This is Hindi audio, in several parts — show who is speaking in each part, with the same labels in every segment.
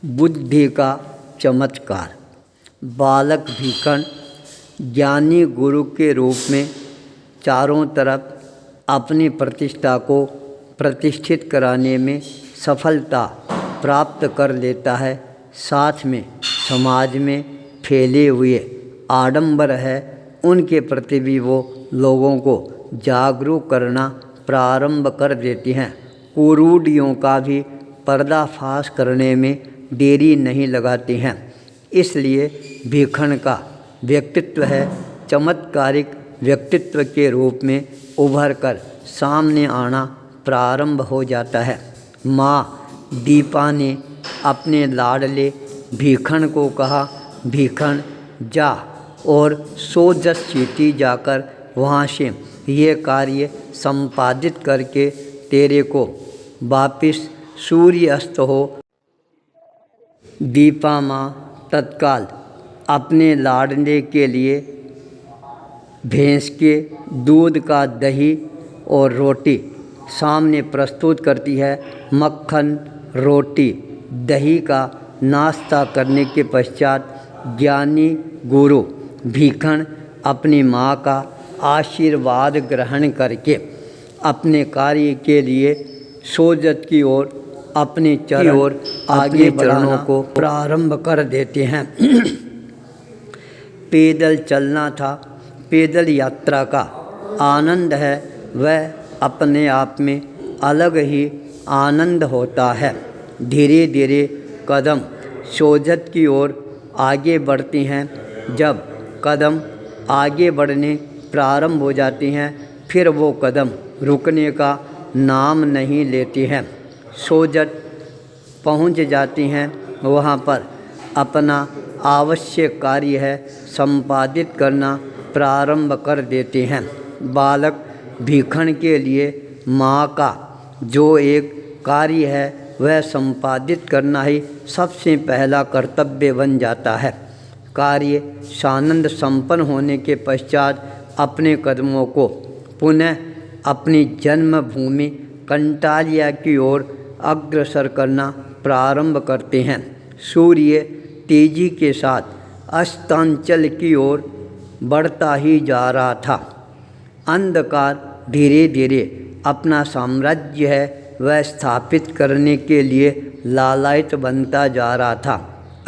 Speaker 1: बुद्धि का चमत्कार। बालक भीखन ज्ञानी गुरु के रूप में चारों तरफ अपनी प्रतिष्ठा को प्रतिष्ठित कराने में सफलता प्राप्त कर लेता है। साथ में समाज में फैले हुए आडंबर है उनके प्रति भी वो लोगों को जागरूक करना प्रारंभ कर देती हैं। कुरूढ़ियों का भी पर्दाफाश करने में देरी नहीं लगाती हैं। इसलिए भीखन का व्यक्तित्व है चमत्कारिक व्यक्तित्व के रूप में उभर कर सामने आना प्रारंभ हो जाता है। माँ दीपा ने अपने लाडले भीखन को कहा, भीखन जा और सोजस चीटी जाकर वहाँ से ये कार्य संपादित करके तेरे को वापिस सूर्य अस्त हो। दीपा माँ तत्काल अपने लाडले के लिए भैंस के दूध का दही और रोटी सामने प्रस्तुत करती है। मक्खन रोटी दही का नाश्ता करने के पश्चात ज्ञानी गुरु भीखन अपनी माँ का आशीर्वाद ग्रहण करके अपने कार्य के लिए सोजत की ओर अपने चरण और आगे चरणों को प्रारंभ कर देते हैं। पैदल चलना था, पैदल यात्रा का आनंद है वह अपने आप में अलग ही आनंद होता है। धीरे धीरे कदम सोजत की ओर आगे बढ़ती हैं। जब कदम आगे बढ़ने प्रारंभ हो जाती हैं फिर वो कदम रुकने का नाम नहीं लेती हैं। सोजत पहुंच जाती हैं। वहाँ पर अपना आवश्यक कार्य है संपादित करना प्रारंभ कर देते हैं। बालक भीखन के लिए माँ का जो एक कार्य है वह संपादित करना ही सबसे पहला कर्तव्य बन जाता है। कार्य सानंद संपन्न होने के पश्चात अपने कदमों को पुनः अपनी जन्मभूमि कंटालिया की ओर अग्रसर करना प्रारंभ करते हैं। सूर्य तेजी के साथ अस्तांचल की ओर बढ़ता ही जा रहा था। अंधकार धीरे धीरे अपना साम्राज्य है वह स्थापित करने के लिए लालायित बनता जा रहा था।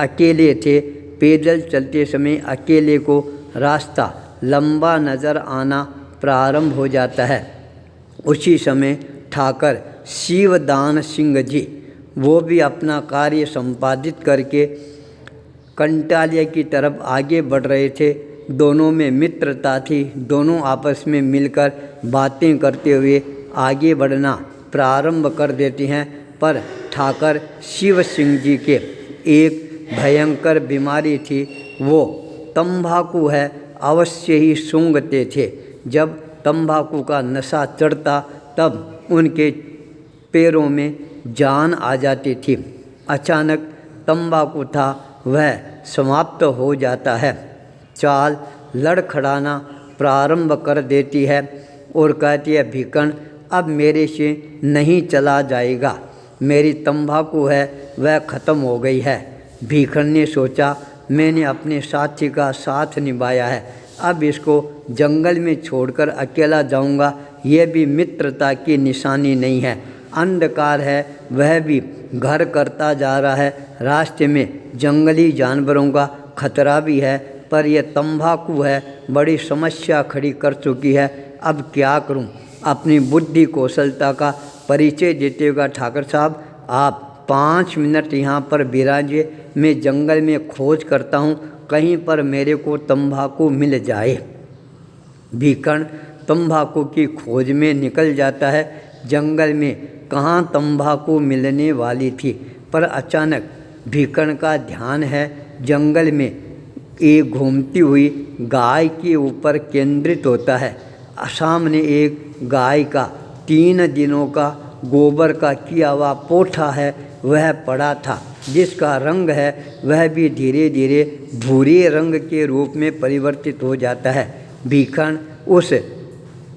Speaker 1: अकेले थे, पैदल चलते समय अकेले को रास्ता लंबा नज़र आना प्रारंभ हो जाता है। उसी समय ठाकर शिवदान सिंह जी वो भी अपना कार्य संपादित करके कंटालिया की तरफ आगे बढ़ रहे थे। दोनों में मित्रता थी, दोनों आपस में मिलकर बातें करते हुए आगे बढ़ना प्रारंभ कर देती हैं। पर ठाकर शिव सिंह जी के एक भयंकर बीमारी थी, वो तंबाकू है अवश्य ही सूंघते थे। जब तंबाकू का नशा चढ़ता तब उनके पैरों में जान आ जाती थी। अचानक तंबाकू था वह समाप्त हो जाता है। चाल लड़खड़ाना प्रारंभ कर देती है और कहती है, भीखन अब मेरे से नहीं चला जाएगा, मेरी तंबाकू है वह ख़त्म हो गई है। भीखन ने सोचा, मैंने अपने साथी का साथ निभाया है, अब इसको जंगल में छोड़कर अकेला जाऊंगा यह भी मित्रता की निशानी नहीं है। अंधकार है वह भी घर करता जा रहा है, रास्ते में जंगली जानवरों का खतरा भी है, पर यह तंबाकू है बड़ी समस्या खड़ी कर चुकी है। अब क्या करूं? अपनी बुद्धि कौशलता का परिचय देते हुए ठाकर साहब आप 5 मिनट यहाँ पर विराजिए, मैं जंगल में खोज करता हूँ कहीं पर मेरे को तंबाकू मिल जाए। भीखन तंबाकू की खोज में निकल जाता है। जंगल में कहाँ तंबाकू मिलने वाली थी, पर अचानक भीखन का ध्यान है जंगल में एक घूमती हुई गाय के ऊपर केंद्रित होता है। सामने एक गाय का 3 दिनों का गोबर का किया हुआ पोठा है वह पड़ा था, जिसका रंग है वह भी धीरे धीरे भूरे रंग के रूप में परिवर्तित हो जाता है। भीखन उस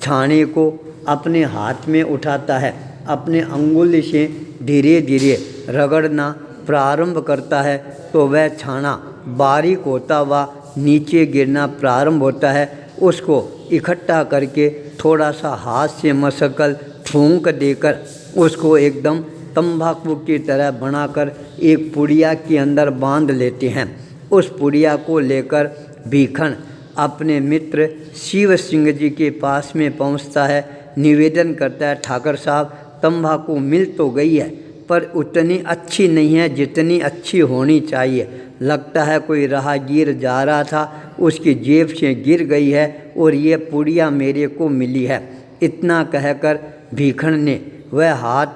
Speaker 1: छाने को अपने हाथ में उठाता है, अपने अंगुली से धीरे धीरे रगड़ना प्रारंभ करता है तो वह छाना बारीक होता हुआ नीचे गिरना प्रारंभ होता है। उसको इकट्ठा करके थोड़ा सा हाथ से मसकल फूंक देकर उसको एकदम तंबाकू की तरह बनाकर एक पुड़िया के अंदर बांध लेते हैं। उस पुड़िया को लेकर भीखन अपने मित्र शिव सिंह जी के पास में पहुंचता है। निवेदन करता है, ठाकर साहब तंबाकू मिल तो गई है पर उतनी अच्छी नहीं है जितनी अच्छी होनी चाहिए। लगता है कोई राहगीर जा रहा था, उसकी जेब से गिर गई है और ये पुड़िया मेरे को मिली है। इतना कहकर भीखन ने वह हाथ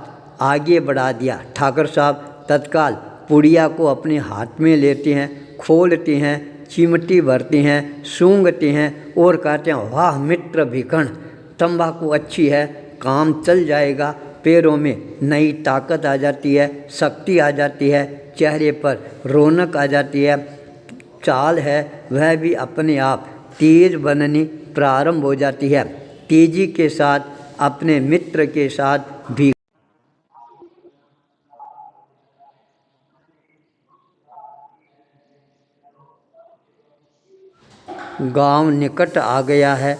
Speaker 1: आगे बढ़ा दिया। ठाकर साहब तत्काल पुड़िया को अपने हाथ में लेते हैं, खोलते हैं, चिमटी भरते हैं, सूंघते हैं और कहते हैं, वाह मित्र भीखन, तंबाकू अच्छी है, काम चल जाएगा। पैरों में नई ताकत आ जाती है, शक्ति आ जाती है, चेहरे पर रौनक आ जाती है, चाल है वह भी अपने आप तेज बननी प्रारंभ हो जाती है। तेजी के साथ अपने मित्र के साथ भी गांव निकट आ गया है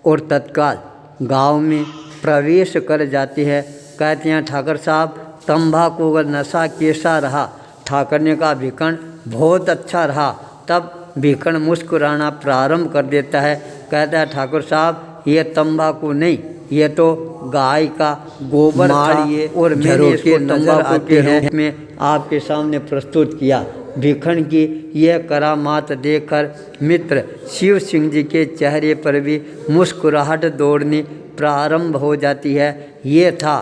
Speaker 1: और तत्काल गांव में प्रवेश कर जाते हैं। कहते हैं, ठाकर साहब तंबाकू का नशा कैसा रहा? ठाकर ने कहा, भीखन बहुत अच्छा रहा। तब भीखन मुस्कुराना प्रारंभ कर देता है। कहता है, ठाकुर साहब ये तंबाकू नहीं, ये तो गाय का गोबर था और मैंने इसको तंबाकू के रूप में आपके सामने प्रस्तुत किया। भीखन की यह करामात देखकर मित्र शिव सिंह जी के चेहरे पर भी मुस्कुराहट दौड़नी प्रारंभ हो जाती है। ये था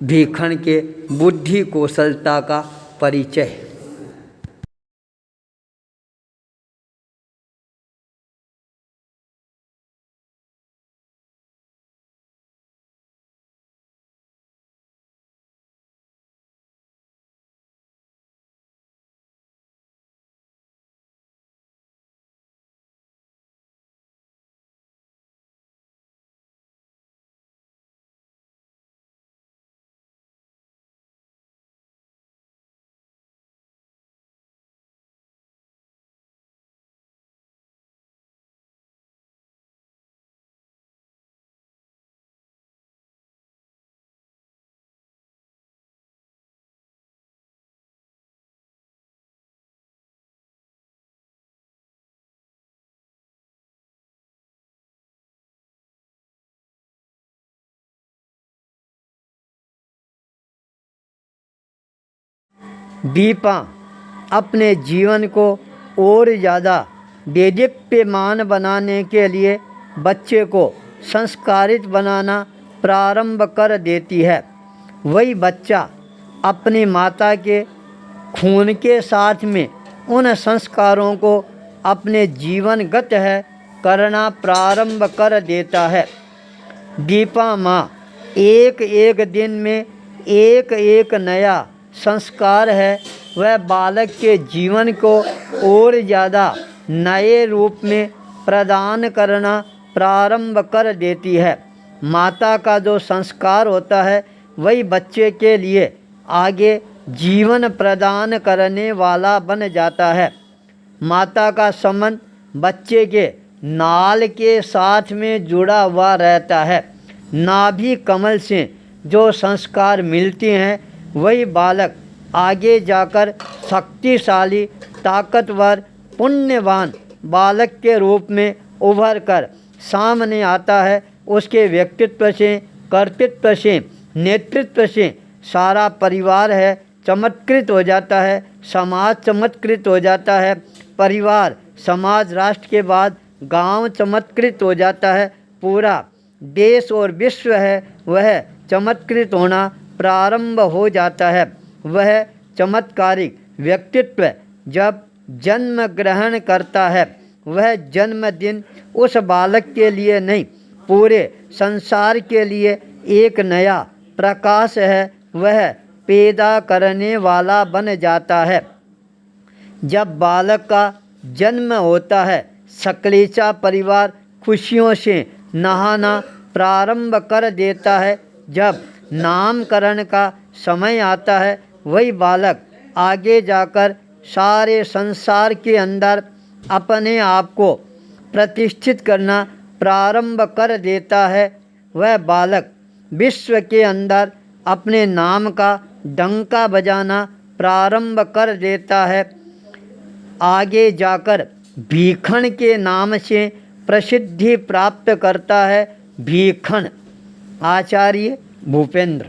Speaker 1: भीखन के बुद्धि कौशलता का परिचय। दीपा अपने जीवन को और ज़्यादा देदीप्यमान बनाने के लिए बच्चे को संस्कारित बनाना प्रारंभ कर देती है। वही बच्चा अपनी माता के खून के साथ में उन संस्कारों को अपने जीवनगत है करना प्रारंभ कर देता है। दीपा माँ एक एक दिन में एक एक नया संस्कार है वह बालक के जीवन को और ज़्यादा नए रूप में प्रदान करना प्रारंभ कर देती है। माता का जो संस्कार होता है वही बच्चे के लिए आगे जीवन प्रदान करने वाला बन जाता है। माता का संबंध बच्चे के नाल के साथ में जुड़ा हुआ रहता है। नाभि कमल से जो संस्कार मिलते हैं वही बालक आगे जाकर शक्तिशाली, ताकतवर, पुण्यवान बालक के रूप में उभर कर सामने आता है। उसके व्यक्तित्व से, कर्तृत्व से, नेतृत्व से सारा परिवार है चमत्कृत हो जाता है, समाज चमत्कृत हो जाता है, परिवार, समाज, राष्ट्र के बाद गांव चमत्कृत हो जाता है, पूरा देश और विश्व है वह चमत्कृत होना प्रारंभ हो जाता है। वह चमत्कारिक व्यक्तित्व जब जन्म ग्रहण करता है वह जन्मदिन उस बालक के लिए नहीं पूरे संसार के लिए एक नया प्रकाश है वह पैदा करने वाला बन जाता है। जब बालक का जन्म होता है सकलेचा परिवार खुशियों से नहाना प्रारंभ कर देता है। जब नामकरण का समय आता है वही बालक आगे जाकर सारे संसार के अंदर अपने आप को प्रतिष्ठित करना प्रारंभ कर देता है, वह बालक विश्व के अंदर अपने नाम का डंका बजाना प्रारंभ कर देता है। आगे जाकर भीखण के नाम से प्रसिद्धि प्राप्त करता है। भीखण आचार्य भूपेंद्र।